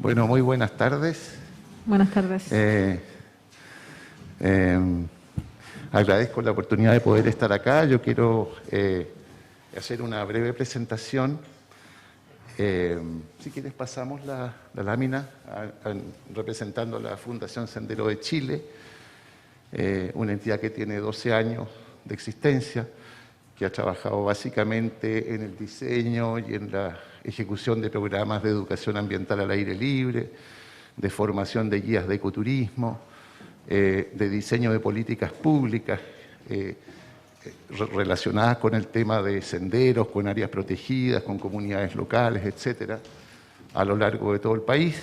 Bueno, muy buenas tardes. Buenas tardes. Agradezco la oportunidad de poder estar acá. Yo quiero hacer una breve presentación. Si quieres pasamos la lámina representando a la Fundación Sendero de Chile, una entidad que tiene 12 años de existencia, que ha trabajado básicamente en el diseño y en la ejecución de programas de educación ambiental al aire libre, de formación de guías de ecoturismo, de diseño de políticas públicas relacionadas con el tema de senderos, con áreas protegidas, con comunidades locales, etcétera, a lo largo de todo el país.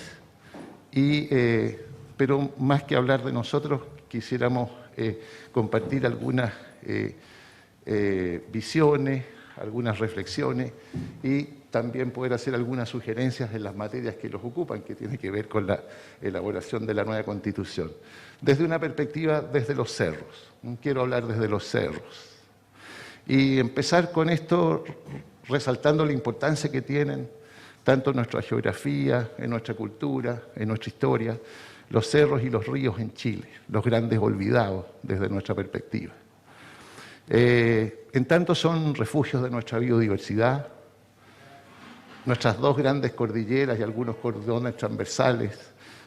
Pero más que hablar de nosotros, quisiéramos compartir algunas visiones, algunas reflexiones y también poder hacer algunas sugerencias en las materias que los ocupan, que tiene que ver con la elaboración de la nueva Constitución. Desde una perspectiva, desde los cerros. Quiero hablar desde los cerros. Y empezar con esto resaltando la importancia que tienen, tanto en nuestra geografía, en nuestra cultura, en nuestra historia, los cerros y los ríos en Chile, los grandes olvidados desde nuestra perspectiva. En tanto son refugios de nuestra biodiversidad, nuestras dos grandes cordilleras y algunos cordones transversales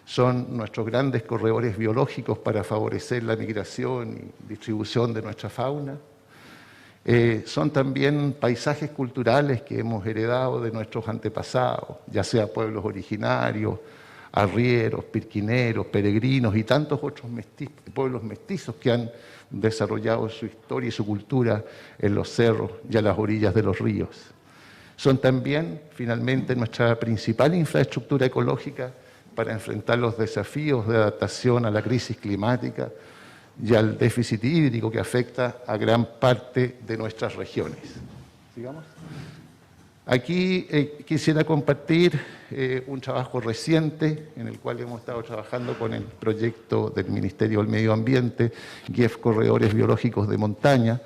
son nuestros grandes corredores biológicos para favorecer la migración y distribución de nuestra fauna. Son también paisajes culturales que hemos heredado de nuestros antepasados, ya sea pueblos originarios, arrieros, pirquineros, peregrinos y tantos otros pueblos mestizos que han desarrollado su historia y su cultura en los cerros y a las orillas de los ríos. Son también, finalmente, nuestra principal infraestructura ecológica para enfrentar los desafíos de adaptación a la crisis climática y al déficit hídrico que afecta a gran parte de nuestras regiones. ¿Sigamos? Aquí quisiera compartir un trabajo reciente en el cual hemos estado trabajando con el proyecto del Ministerio del Medio Ambiente, GEF Corredores Biológicos de Montaña,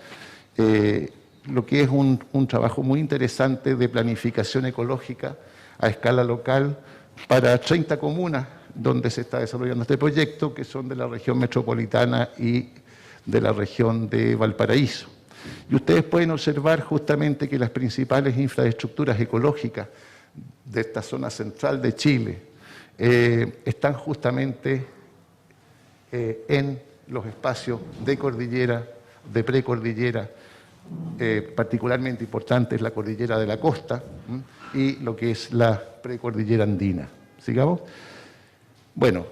lo que es un trabajo muy interesante de planificación ecológica a escala local para 30 comunas donde se está desarrollando este proyecto, que son de la región metropolitana y de la región de Valparaíso. Y ustedes pueden observar justamente que las principales infraestructuras ecológicas de esta zona central de Chile están justamente en los espacios de cordillera, de precordillera, particularmente importante es la cordillera de la costa y lo que es la precordillera andina. ¿Sigamos? Bueno,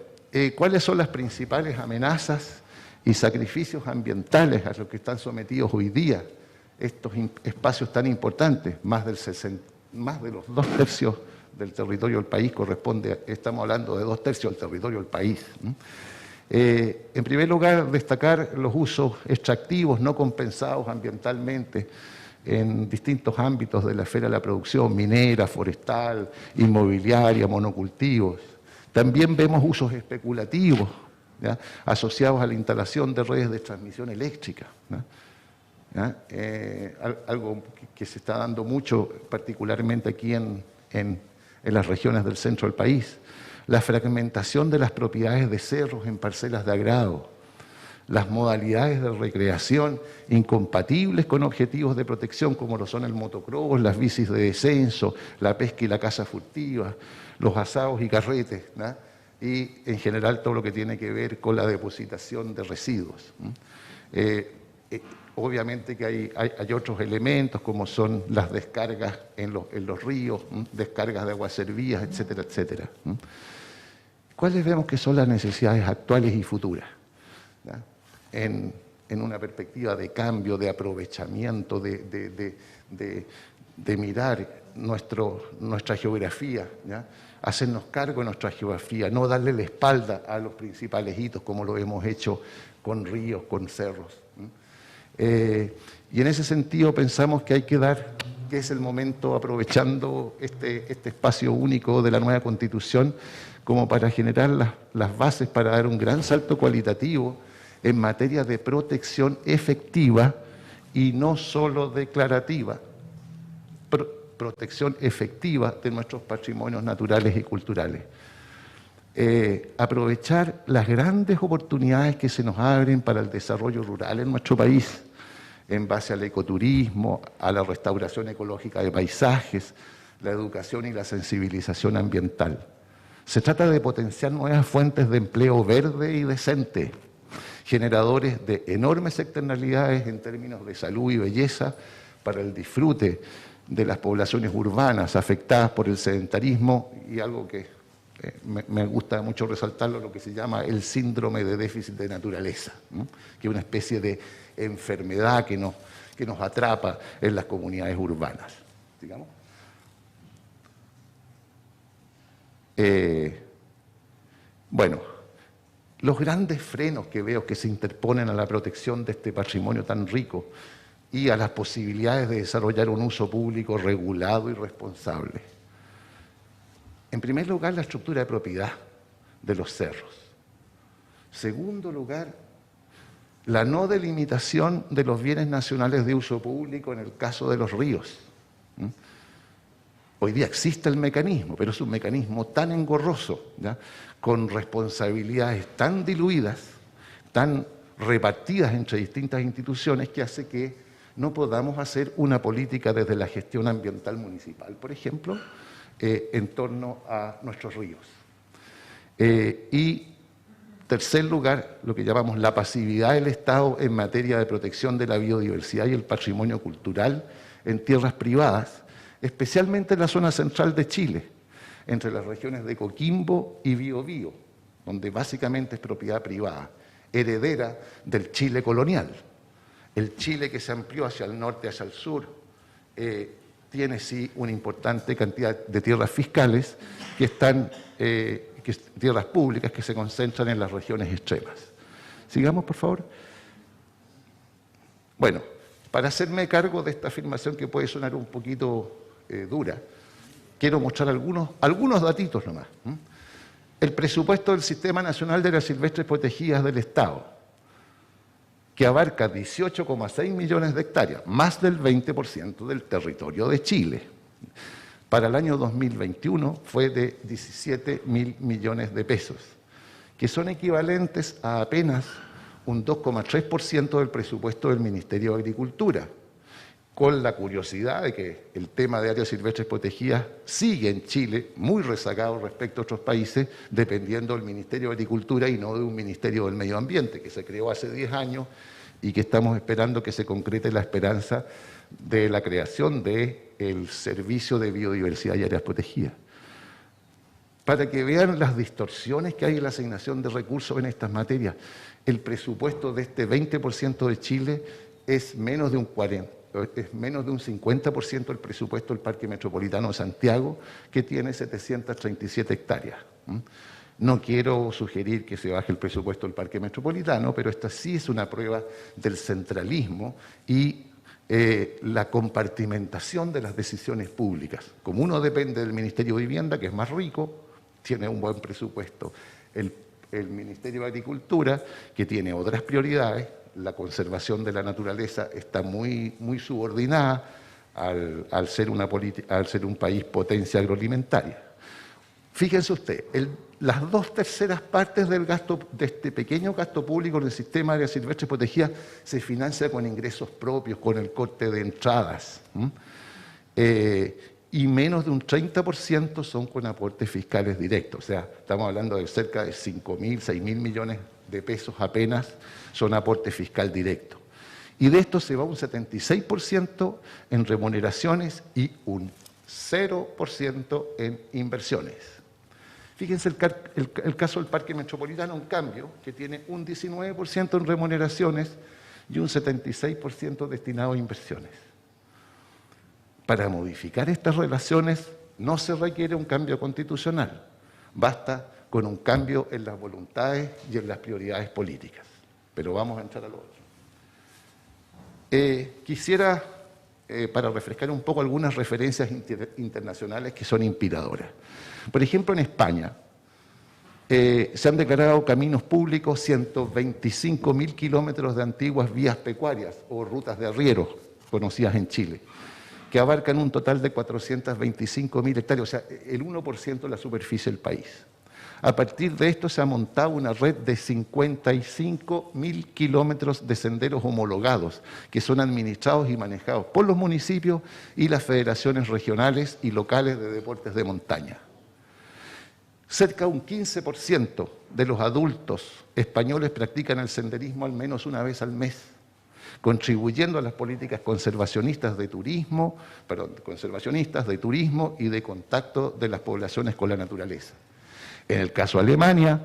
¿cuáles son las principales amenazas y sacrificios ambientales a los que están sometidos hoy día estos espacios tan importantes? Más de los 2/3 del territorio del país corresponde, estamos hablando de 2/3 del territorio del país. En primer lugar, destacar los usos extractivos no compensados ambientalmente en distintos ámbitos de la esfera de la producción, minera, forestal, inmobiliaria, monocultivos. También vemos usos especulativos, ¿ya?, asociados a la instalación de redes de transmisión eléctrica, ¿ya? Algo que se está dando mucho, particularmente aquí en las regiones del centro del país. La fragmentación de las propiedades de cerros en parcelas de agrado, las modalidades de recreación incompatibles con objetivos de protección como lo son el motocross, las bicis de descenso, la pesca y la caza furtiva, los asados y carretes, ¿no?, y en general todo lo que tiene que ver con la depositación de residuos. Obviamente que hay otros elementos como son las descargas en los ríos, descargas de aguas servidas, etcétera, etcétera. ¿Cuáles vemos que son las necesidades actuales y futuras? ¿Ya? En una perspectiva de cambio, de aprovechamiento, de mirar nuestra geografía, ¿ya?, hacernos cargo de nuestra geografía, no darle la espalda a los principales hitos como lo hemos hecho con ríos, con cerros. Y en ese sentido pensamos que hay que dar, que es el momento, aprovechando este espacio único de la nueva Constitución, como para generar las bases para dar un gran salto cualitativo en materia de protección efectiva y no solo declarativa. Protección efectiva de nuestros patrimonios naturales y culturales. aprovechar las grandes oportunidades que se nos abren para el desarrollo rural en nuestro país, en base al ecoturismo, a la restauración ecológica de paisajes, la educación y la sensibilización ambiental. Se trata de potenciar nuevas fuentes de empleo verde y decente, generadores de enormes externalidades en términos de salud y belleza para el disfrute de las poblaciones urbanas afectadas por el sedentarismo y algo que me gusta mucho resaltarlo, lo que se llama el síndrome de déficit de naturaleza, ¿no? Que es una especie de enfermedad que nos atrapa en las comunidades urbanas, digamos. Bueno, los grandes frenos que veo que se interponen a la protección de este patrimonio tan rico y a las posibilidades de desarrollar un uso público regulado y responsable. En primer lugar, la estructura de propiedad de los cerros. Segundo lugar, la no delimitación de los bienes nacionales de uso público en el caso de los ríos. Hoy día existe el mecanismo, pero es un mecanismo tan engorroso, ¿ya?, con responsabilidades tan diluidas, tan repartidas entre distintas instituciones, que hace que no podamos hacer una política desde la gestión ambiental municipal, por ejemplo, en torno a nuestros ríos. Y tercer lugar, lo que llamamos la pasividad del Estado en materia de protección de la biodiversidad y el patrimonio cultural en tierras privadas, especialmente en la zona central de Chile, entre las regiones de Coquimbo y Biobío, donde básicamente es propiedad privada, heredera del Chile colonial. El Chile que se amplió hacia el norte, hacia el sur, tiene sí una importante cantidad de tierras fiscales tierras públicas que se concentran en las regiones extremas. Sigamos, por favor. Bueno, para hacerme cargo de esta afirmación que puede sonar un poquito dura, quiero mostrar algunos datitos nomás. El presupuesto del Sistema Nacional de Áreas Silvestres Protegidas del Estado, que abarca 18,6 millones de hectáreas, más del 20% del territorio de Chile. Para el año 2021 fue de 17.000 millones de pesos, que son equivalentes a apenas un 2,3% del presupuesto del Ministerio de Agricultura, con la curiosidad de que el tema de áreas silvestres protegidas sigue en Chile muy rezagado respecto a otros países, dependiendo del Ministerio de Agricultura y no de un Ministerio del Medio Ambiente, que se creó hace 10 años y que estamos esperando que se concrete la esperanza de la creación del Servicio de Biodiversidad y Áreas Protegidas. Para que vean las distorsiones que hay en la asignación de recursos en estas materias, el presupuesto de este 20% de Chile es menos de un 50% del presupuesto del Parque Metropolitano de Santiago, que tiene 737 hectáreas. No quiero sugerir que se baje el presupuesto del Parque Metropolitano, pero esta sí es una prueba del centralismo y la compartimentación de las decisiones públicas. Como uno depende del Ministerio de Vivienda, que es más rico, tiene un buen presupuesto. El Ministerio de Agricultura, que tiene otras prioridades, la conservación de la naturaleza está muy subordinada al ser un país potencia agroalimentaria. Fíjense usted, las 2/3 partes del gasto, de este pequeño gasto público en el sistema de áreas silvestres protegidas, se financia con ingresos propios, con el corte de entradas, y menos de un 30% son con aportes fiscales directos. O sea, estamos hablando de cerca de 5.000, 6.000 millones de pesos apenas son aporte fiscal directo. Y de esto se va un 76% en remuneraciones y un 0% en inversiones. Fíjense el caso del Parque Metropolitano, en cambio, que tiene un 19% en remuneraciones y un 76% destinado a inversiones. Para modificar estas relaciones no se requiere un cambio constitucional, basta con un cambio en las voluntades y en las prioridades políticas. Pero vamos a entrar a lo otro. Quisiera, para refrescar un poco, algunas referencias internacionales que son inspiradoras. Por ejemplo, en España se han declarado caminos públicos 125.000 kilómetros de antiguas vías pecuarias o rutas de arrieros conocidas en Chile, que abarcan un total de 425.000 hectáreas, o sea, el 1% de la superficie del país. A partir de esto se ha montado una red de 55.000 kilómetros de senderos homologados, que son administrados y manejados por los municipios y las federaciones regionales y locales de deportes de montaña. Cerca de un 15% de los adultos españoles practican el senderismo al menos una vez al mes, contribuyendo a las políticas conservacionistas de turismo y de contacto de las poblaciones con la naturaleza. En el caso de Alemania,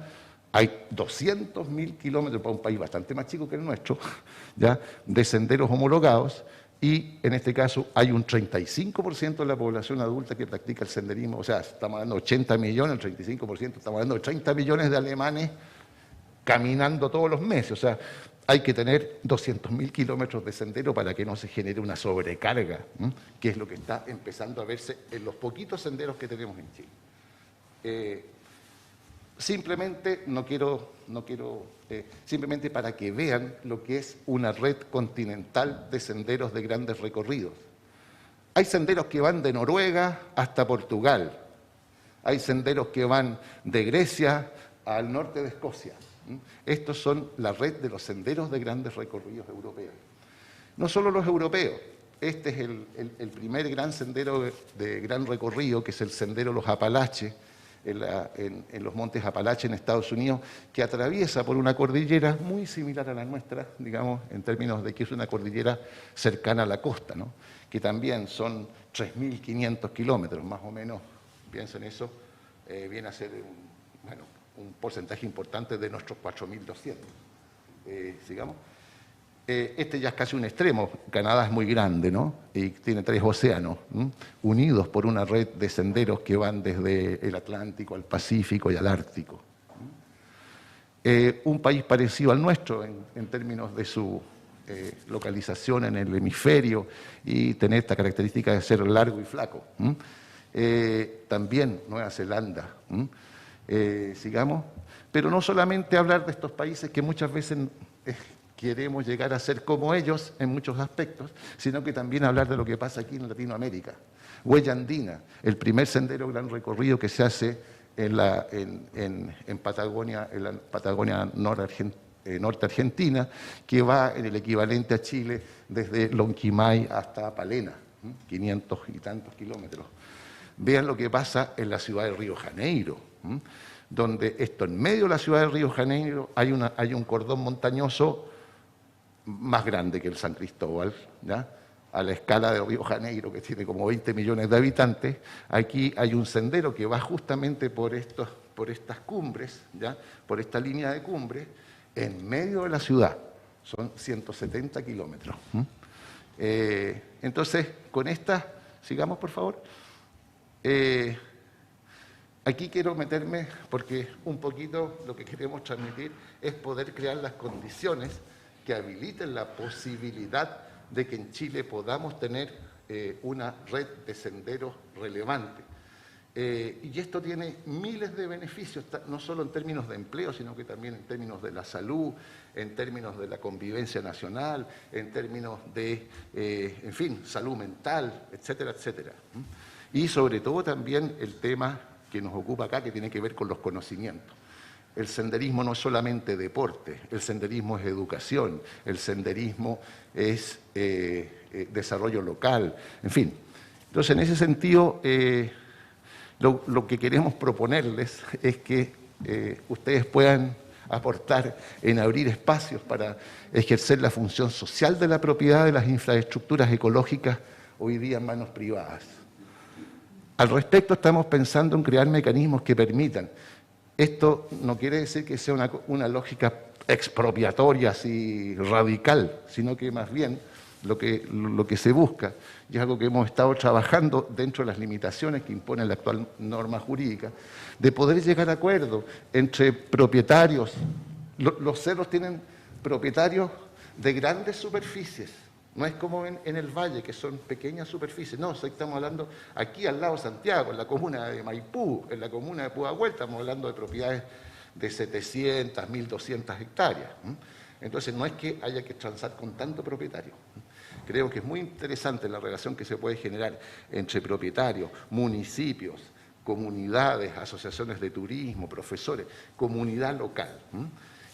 hay 200.000 kilómetros, para un país bastante más chico que el nuestro, ¿ya?, de senderos homologados, y en este caso hay un 35% de la población adulta que practica el senderismo. O sea, estamos hablando de 80 millones, el 35%, estamos hablando de 30 millones de alemanes caminando todos los meses. O sea, hay que tener 200.000 kilómetros de sendero para que no se genere una sobrecarga, que es lo que está empezando a verse en los poquitos senderos que tenemos en Chile. Simplemente simplemente para que vean lo que es una red continental de senderos de grandes recorridos. Hay senderos que van de Noruega hasta Portugal. Hay senderos que van de Grecia al norte de Escocia. Estos son la red de los senderos de grandes recorridos europeos. No solo los europeos. Este es el primer gran sendero de gran recorrido, que es el sendero Los Apalaches, en los montes Apalaches en Estados Unidos, que atraviesa por una cordillera muy similar a la nuestra, digamos, en términos de que es una cordillera cercana a la costa, ¿no?, que también son 3.500 kilómetros, más o menos, piensen eso, viene a ser un porcentaje importante de nuestros 4.200. Sigamos. Este ya es casi un extremo. Canadá es muy grande, ¿no?, y tiene 3 océanos, unidos por una red de senderos que van desde el Atlántico al Pacífico y al Ártico. Un país parecido al nuestro en términos de su localización en el hemisferio y tener esta característica de ser largo y flaco. También Nueva Zelanda. Sigamos. Pero no solamente hablar de estos países que muchas veces queremos llegar a ser como ellos en muchos aspectos, sino que también hablar de lo que pasa aquí en Latinoamérica. Huella Andina, el primer sendero gran recorrido que se hace en Patagonia, norte argentina, que va en el equivalente a Chile desde Lonquimay hasta Palena, 500 y tantos kilómetros. Vean lo que pasa en la ciudad de Río de Janeiro, donde en medio de la ciudad de Río de Janeiro hay un cordón montañoso más grande que el San Cristóbal, ¿ya?, a la escala de Río de Janeiro, que tiene como 20 millones de habitantes. Aquí hay un sendero que va justamente por estas cumbres, ¿ya?, por esta línea de cumbres, en medio de la ciudad. Son 170 kilómetros. Entonces, con esta, sigamos por favor. Aquí quiero meterme porque un poquito lo que queremos transmitir es poder crear las condiciones que habiliten la posibilidad de que en Chile podamos tener una red de senderos relevante. Y esto tiene miles de beneficios, no solo en términos de empleo, sino que también en términos de la salud, en términos de la convivencia nacional, en términos de, en fin, salud mental, etcétera, etcétera. Y sobre todo también el tema que nos ocupa acá, que tiene que ver con los conocimientos. El senderismo no es solamente deporte, el senderismo es educación, el senderismo es desarrollo local, en fin. Entonces, en ese sentido, lo que queremos proponerles es que ustedes puedan aportar en abrir espacios para ejercer la función social de la propiedad de las infraestructuras ecológicas hoy día en manos privadas. Al respecto, estamos pensando en crear mecanismos que permitan. Esto no quiere decir que sea una lógica expropiatoria así radical, sino que más bien lo que se busca, y es algo que hemos estado trabajando dentro de las limitaciones que impone la actual norma jurídica, de poder llegar a acuerdos entre propietarios. Los cerros tienen propietarios de grandes superficies. No es como en el valle, que son pequeñas superficies. No, estamos hablando aquí al lado de Santiago, en la comuna de Maipú, en la comuna de Pudahuel, estamos hablando de propiedades de 700, 1.200 hectáreas. Entonces, no es que haya que transar con tanto propietario. Creo que es muy interesante la relación que se puede generar entre propietarios, municipios, comunidades, asociaciones de turismo, profesores, comunidad local.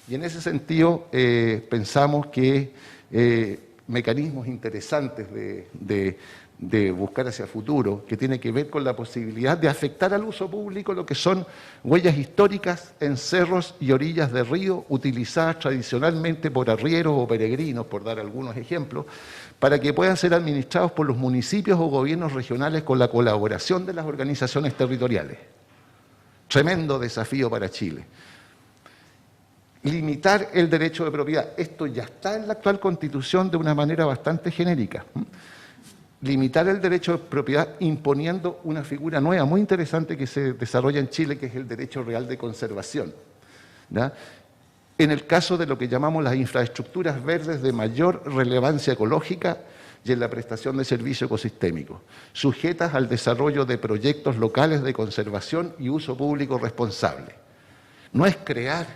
Y en ese sentido pensamos que mecanismos interesantes de buscar hacia el futuro, que tiene que ver con la posibilidad de afectar al uso público lo que son huellas históricas en cerros y orillas de río, utilizadas tradicionalmente por arrieros o peregrinos, por dar algunos ejemplos, para que puedan ser administrados por los municipios o gobiernos regionales con la colaboración de las organizaciones territoriales. Tremendo desafío para Chile. Limitar el derecho de propiedad. Esto ya está en la actual Constitución de una manera bastante genérica. Limitar el derecho de propiedad imponiendo una figura nueva, muy interesante que se desarrolla en Chile, que es el derecho real de conservación, ¿ya? En el caso de lo que llamamos las infraestructuras verdes de mayor relevancia ecológica y en la prestación de servicio ecosistémico, sujetas al desarrollo de proyectos locales de conservación y uso público responsable. No es crear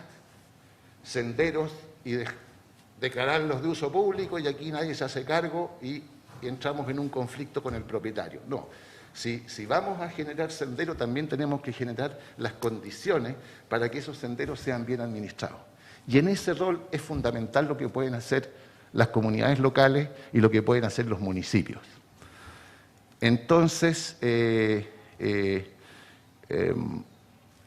senderos y declararlos de uso público y aquí nadie se hace cargo y entramos en un conflicto con el propietario. No, si vamos a generar senderos también tenemos que generar las condiciones para que esos senderos sean bien administrados. Y en ese rol es fundamental lo que pueden hacer las comunidades locales y lo que pueden hacer los municipios. Entonces,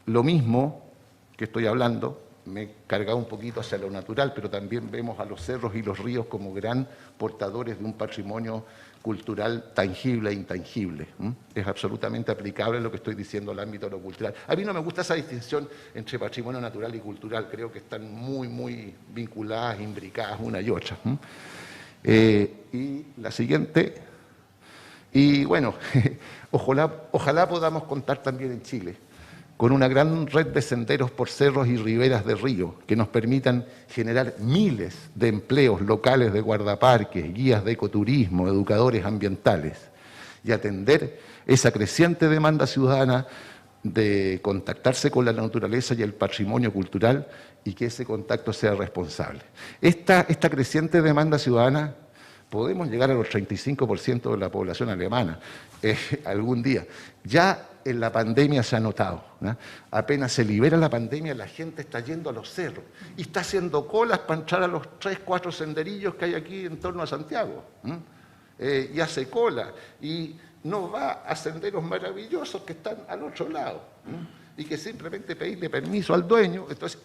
lo mismo que estoy hablando, me he cargado un poquito hacia lo natural, pero también vemos a los cerros y los ríos como gran portadores de un patrimonio cultural tangible e intangible. Es absolutamente aplicable lo que estoy diciendo al ámbito de lo cultural. A mí no me gusta esa distinción entre patrimonio natural y cultural, creo que están muy vinculadas, imbricadas una y otra. Y la siguiente, y bueno, ojalá podamos contar también en Chile con una gran red de senderos por cerros y riberas de río que nos permitan generar miles de empleos locales de guardaparques, guías de ecoturismo, educadores ambientales y atender esa creciente demanda ciudadana de contactarse con la naturaleza y el patrimonio cultural y que ese contacto sea responsable. Esta creciente demanda ciudadana, podemos llegar a los 35% de la población alemana algún día. Ya en la pandemia se ha notado, ¿no? Apenas se libera la pandemia, la gente está yendo a los cerros y está haciendo colas para entrar a los 3, 4 senderillos que hay aquí en torno a Santiago. Y hace cola y no va a senderos maravillosos que están al otro lado y que simplemente pedirle permiso al dueño. Entonces,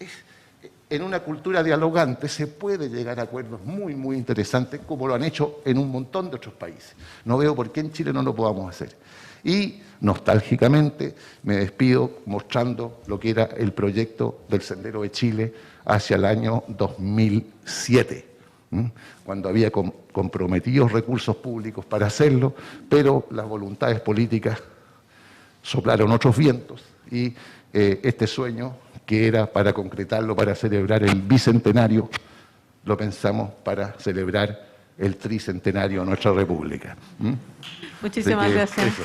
en una cultura dialogante se puede llegar a acuerdos muy interesantes, como lo han hecho en un montón de otros países. No veo por qué en Chile no lo podamos hacer. Y, nostálgicamente, me despido mostrando lo que era el proyecto del Sendero de Chile hacia el año 2007, cuando había comprometidos recursos públicos para hacerlo, pero las voluntades políticas soplaron otros vientos y este sueño, que era para concretarlo, para celebrar el bicentenario, lo pensamos para celebrar el tricentenario de nuestra República. Muchísimas gracias. Eso.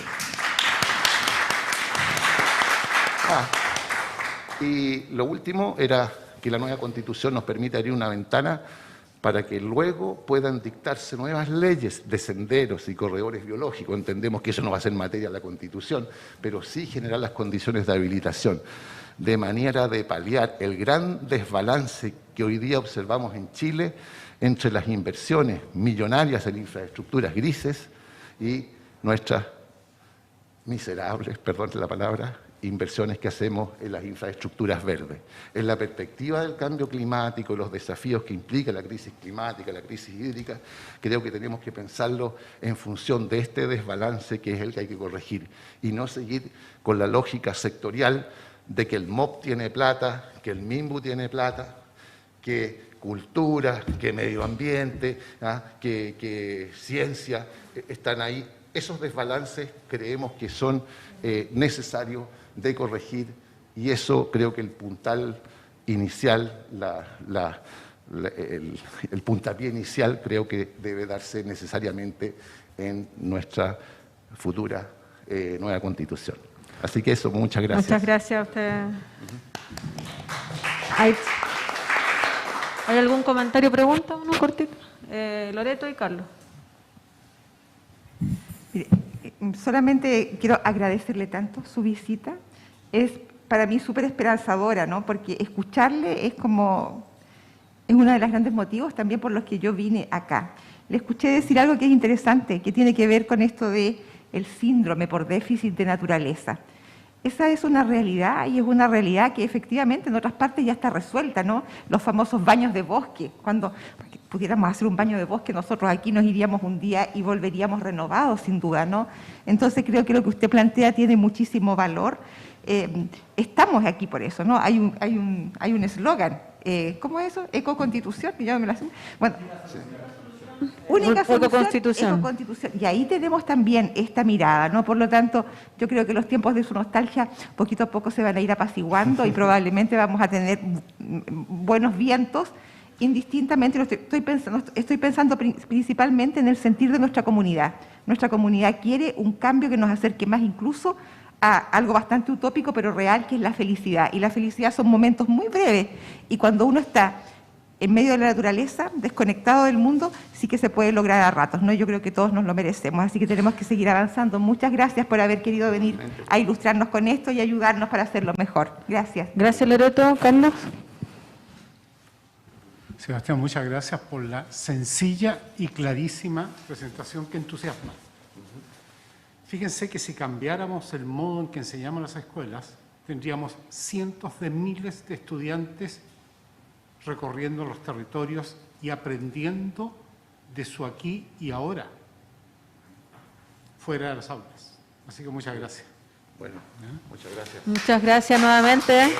Y lo último era que la nueva Constitución nos permite abrir una ventana para que luego puedan dictarse nuevas leyes de senderos y corredores biológicos. Entendemos que eso no va a ser materia de la Constitución, pero sí generar las condiciones de habilitación, de manera de paliar el gran desbalance que hoy día observamos en Chile entre las inversiones millonarias en infraestructuras grises y nuestras miserables, perdón la palabra, inversiones que hacemos en las infraestructuras verdes. En la perspectiva del cambio climático, los desafíos que implica la crisis climática, la crisis hídrica, creo que tenemos que pensarlo en función de este desbalance que es el que hay que corregir y no seguir con la lógica sectorial de que el MOP tiene plata, que el MIMBU tiene plata, que cultura, que medio ambiente, que ciencia están ahí. Esos desbalances creemos que son necesarios de corregir y eso creo que el puntal inicial, el puntapié inicial creo que debe darse necesariamente en nuestra futura nueva Constitución. Así que eso, muchas gracias. Muchas gracias a usted. ¿Hay algún comentario, pregunta? Uno cortito. Loreto y Carlos. solamente quiero agradecerle tanto su visita. Es para mí súper esperanzadora, ¿no? Porque escucharle es uno de los grandes motivos también por los que yo vine acá. Le escuché decir algo que es interesante, que tiene que ver con esto de el síndrome por déficit de naturaleza. Esa es una realidad y es una realidad que efectivamente en otras partes ya está resuelta, ¿no? Los famosos baños de bosque. Cuando pudiéramos hacer un baño de bosque, nosotros aquí nos iríamos un día y volveríamos renovados, sin duda, ¿no? Entonces creo que lo que usted plantea tiene muchísimo valor. Estamos aquí por eso, ¿no? Hay un eslogan. ¿Cómo es eso? Ecoconstitución, que ya me la sé. Bueno. Sí. Única solución, ecoconstitución. Y ahí tenemos también esta mirada, ¿no? Por lo tanto, yo creo que los tiempos de su nostalgia poquito a poco se van a ir apaciguando y probablemente vamos a tener buenos vientos, indistintamente. Estoy pensando principalmente en el sentir de nuestra comunidad. Nuestra comunidad quiere un cambio que nos acerque más incluso a algo bastante utópico, pero real, que es la felicidad. Y la felicidad son momentos muy breves. Y cuando uno está en medio de la naturaleza, desconectado del mundo, sí que se puede lograr a ratos, ¿no? Yo creo que todos nos lo merecemos, así que tenemos que seguir avanzando. Muchas gracias por haber querido venir a ilustrarnos con esto y ayudarnos para hacerlo mejor. Gracias. Gracias, Loreto. Carlos. Sebastián, muchas gracias por la sencilla y clarísima presentación que entusiasma. Fíjense que si cambiáramos el modo en que enseñamos las escuelas, tendríamos cientos de miles de estudiantes recorriendo los territorios y aprendiendo de su aquí y ahora, fuera de las aulas. Así que muchas gracias. Bueno, muchas gracias. Muchas gracias nuevamente.